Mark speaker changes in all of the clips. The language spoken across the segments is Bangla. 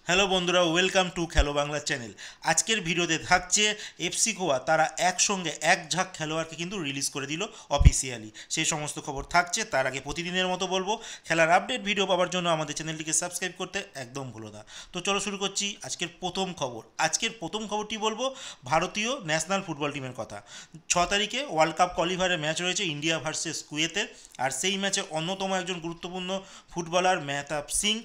Speaker 1: হ্যালো বন্ধুরা, ওয়েলকাম টু খেলো বাংলা চ্যানেল। আজকের ভিডিওতে থাকছে এফসি গোয়া তারা একসঙ্গে এক ঝাঁক খেলোয়াড়কে কিন্তু রিলিজ করে দিল অফিসিয়ালি। সেই সমস্ত খবর থাকছে। তার আগে প্রতিদিনের মতো বলবো, খেলার আপডেট ভিডিও পাওয়ার জন্য আমাদের চ্যানেলটিকে সাবস্ক্রাইব করতে একদম ভুলো না। তো চলো শুরু করছি আজকের প্রথম খবর। আজকের প্রথম খবরটি বলবো ভারতীয় ন্যাশনাল ফুটবল টিমের কথা। 6 তারিখে ওয়ার্ল্ড কাপ কোয়ালিফায়ারের ম্যাচ রয়েছে ইন্ডিয়া ভার্সেস কুয়েতের। আর সেই ম্যাচে অন্যতম একজন গুরুত্বপূর্ণ ফুটবলার মেহতাব সিং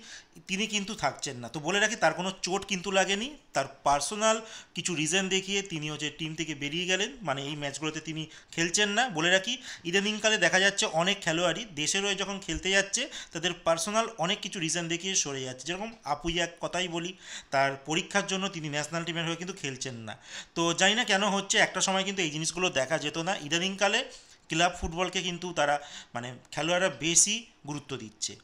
Speaker 1: তিনি কিন্তু থাকছেন না। তো বলে রাখি, তার কোনো চোট কিন্তু লাগেনি। তার পার্সোনাল কিছু রিজন দেখিয়ে তিনি টিম থেকে বেরিয়ে গেলেন, মানে এই ম্যাচগুলোতে তিনি খেলছেন না। বলে রাখি, ইদানিংকালে দেখা যাচ্ছে অনেক খেলোয়াড়ই দেশের হয়ে যখন খেলতে যাচ্ছে তাদের পার্সোনাল অনেক কিছু রিজন দেখিয়ে সরে যাচ্ছে। যেরকম আপুইয়া কথাই বলি, তার পরীক্ষার জন্য তিনি ন্যাশনাল টিমের হয়ে কিন্তু খেলছেন না। তো জানি না কেন হচ্ছে, একটা সময় কিন্তু এই জিনিসগুলো দেখা যেত না। ইদানিংকালে ক্লাব ফুটবলকে কিন্তু তারা খেলোয়াড়রা বেশি গুরুত্ব দিচ্ছে।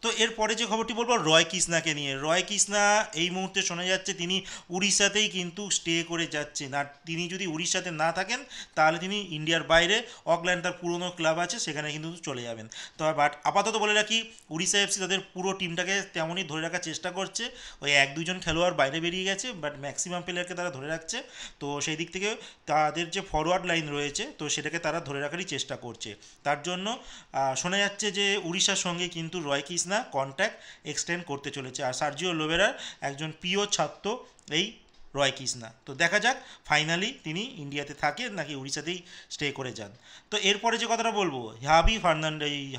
Speaker 1: তো এরপরে যে খবরটি বলবো রয় কৃষ্ণাকে নিয়ে। রয় কৃষ্ণা এই মুহূর্তে শোনা যাচ্ছে তিনি উড়িষ্যাতেই কিন্তু স্টে করে যাচ্ছেন। আর তিনি যদি উড়িষ্যাতে না থাকেন তাহলে তিনি ইন্ডিয়ার বাইরে অকল্যান্ড, তার পুরনো ক্লাব আছে, সেখানে কিন্তু চলে যাবেন। তো বাট আপাতত বলে রাখি, উড়িষ্যা এফসি তাদের পুরো টিমটাকে তেমনই ধরে রাখার চেষ্টা করছে। ওই এক দুজন খেলোয়াড় বাইরে বেরিয়ে গেছে, বাট ম্যাক্সিমাম প্লেয়ারকে তারা ধরে রাখছে। তো সেই দিক থেকে তাদের যে ফরওয়ার্ড লাইন রয়েছে, তো সেটাকে তারা ধরে রাখারই চেষ্টা করছে। তার জন্য শোনা যাচ্ছে যে উড়িষ্যার সঙ্গে কিন্তু রয় কৃষ্ণা কন্ট্যাক্ট এক্সটেন্ড করতে চলেছে। আর সার্জিও লোবেরার একজন প্রিয় ছাত্র এই রয় কৃষ্ণা। তো দেখা যাক ফাইনালি তিনি ইন্ডিয়াতে থাকেন নাকি উড়িষ্যাতেই স্টে করে যান। তো এরপরে যে কথাটা বলবো হাবি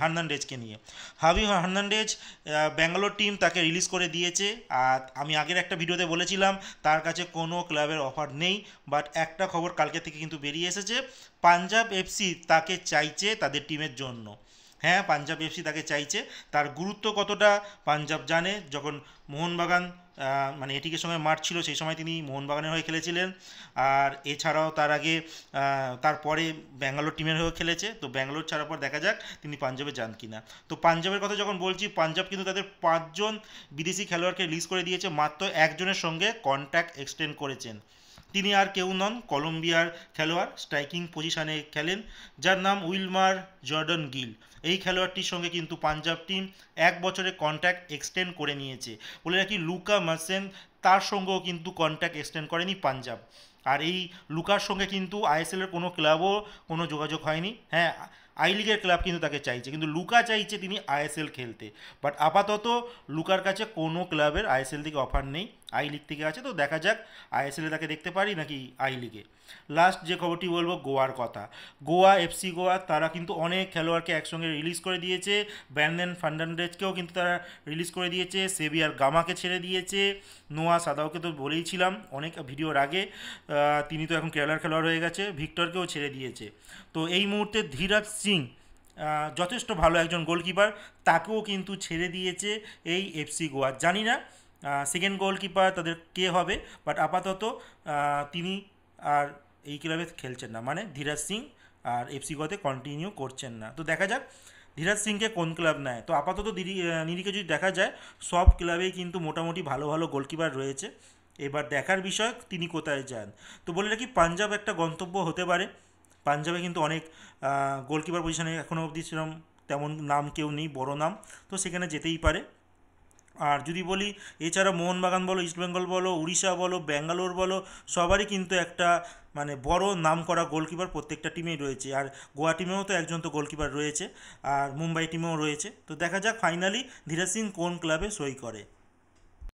Speaker 1: হার্নান্ডেজকে নিয়ে। হাবি হার্নান্ডেজ ব্যাঙ্গালোর টিম তাকে রিলিজ করে দিয়েছে। আর আমি আগের একটা ভিডিওতে বলেছিলাম তার কাছে কোনো ক্লাবের অফার নেই, বাট একটা খবর কালকে থেকে কিন্তু বেরিয়ে এসেছে, পাঞ্জাব এফসি তাকে চাইছে তাদের টিমের জন্য। হ্যাঁ, পাঞ্জাব এফসি তাকে চাইছে। তার গুরুত্ব কতটা পাঞ্জাব জানে। যখন মোহনবাগান এটিকের সঙ্গে মাঠ ছিল, সেই সময় তিনি মোহনবাগানের হয়ে খেলেছিলেন। আর এছাড়াও তার আগে তারপরে ব্যাঙ্গালোর টিমের হয়ে খেলেছে। তো ব্যাঙ্গালোর ছাড়ার পর দেখা যাক তিনি পাঞ্জাবে যান কিনা। তো পাঞ্জাবের কথা যখন বলছি, পাঞ্জাব কিন্তু তাদের 5জন বিদেশি খেলোয়াড়কে রিলিজ করে দিয়েছে, মাত্র একজনের সঙ্গে কন্ট্যাক্ট এক্সটেন্ড করেছেন। তিনি আর কেউ নন, কলম্বিয়ার খেলোয়াড়, স্ট্রাইকিং পজিশনে খেলেন, যার নাম উইলমার জর্ডন গিল। এই খেলোয়াড়টির সঙ্গে কিন্তু পাঞ্জাব টিম 1 বছরের কন্ট্যাক্ট এক্সটেন্ড করে নিয়েছে। বলে রাখি, লুকা মার্সেন তার সঙ্গেও কিন্তু কন্ট্যাক্ট এক্সটেন্ড করেনি পাঞ্জাব। আর এই লুকার সঙ্গে কিন্তু আইএসএলের কোনো ক্লাবও কোনো যোগাযোগ হয়নি। হ্যাঁ, আই লিগের ক্লাব কিন্তু তাকে চাইছে, কিন্তু লুকা চাইছে তিনি আইএসএল খেলতে। বাট আপাতত লুকার কাছে কোনো ক্লাবের আইএসএল থেকে অফার নেই, আই লিগ থেকে আছে। তো দেখা যাক আইএসএলে তাকে দেখতে পারি নাকি আই লিগে। লাস্ট যে খবরটি বলবো গোয়ার কথা। গোয়া এফসি গোয়া তারা কিন্তু অনেক খেলোয়াড়কে একসঙ্গে রিলিজ করে দিয়েছে। ব্র্যান্ডন ফার্নান্ডেজকেও কিন্তু তারা রিলিজ করে দিয়েছে, সেভিয়ার গামাকে ছেড়ে দিয়েছে, নোয়া সাদাওকে তো বলেইছিলাম অনেক ভিডিওর আগে, তিনি তো এখন কেরালার খেলোয়াড় হয়ে গেছে। ভিক্টরকেও ছেড়ে দিয়েছে। তো এই মুহূর্তে ধীরাজ সিং যথেষ্ট ভালো একজন গোলকিপার, তাকেও কিন্তু ছেড়ে দিয়েছে এই এফসি গোয়া। জানি না সেকেন্ড গোলকিপার তাদের কে হবে, বাট আপাতত তিনি আর এই ক্লাবে খেলছেন না, মানে ধীরাজ সিং আর এফসি গোয়াতে কন্টিনিউ করছেন না। তো দেখা যাক ধীরাজ সিংকে কোন ক্লাব নেয়। তো আপাতত নিরিখে যদি দেখা যায়, সব ক্লাবেই কিন্তু মোটামুটি ভালো ভালো গোলকিপার রয়েছে। এবার দেখার বিষয় তিনি কোথায় যান। তো বলে রাখি, পাঞ্জাব একটা গন্তব্য হতে পারে। পাঞ্জাবে কিন্তু অনেক গোলকিপার পজিশনে এখনও অবধি সেরকম তেমন নাম কেউ নেই, বড় নাম। তো সেখানে যেতেই পারে। আর যদি বলি, এছাড়া মোহনবাগান বলো, ইস্টবেঙ্গল বলো, উড়িষ্যা বলো, ব্যাঙ্গালোর বলো, সবারই কিন্তু একটা বড় নাম করা গোলকিপার প্রত্যেকটা টিমেই রয়েছে। আর গোয়া টিমেও তো একজন তো গোলকিপার রয়েছে, আর মুম্বাই টিমেও রয়েছে। তো দেখা যাক ফাইনালি ধীরাজ সিং কোন ক্লাবে সই করে।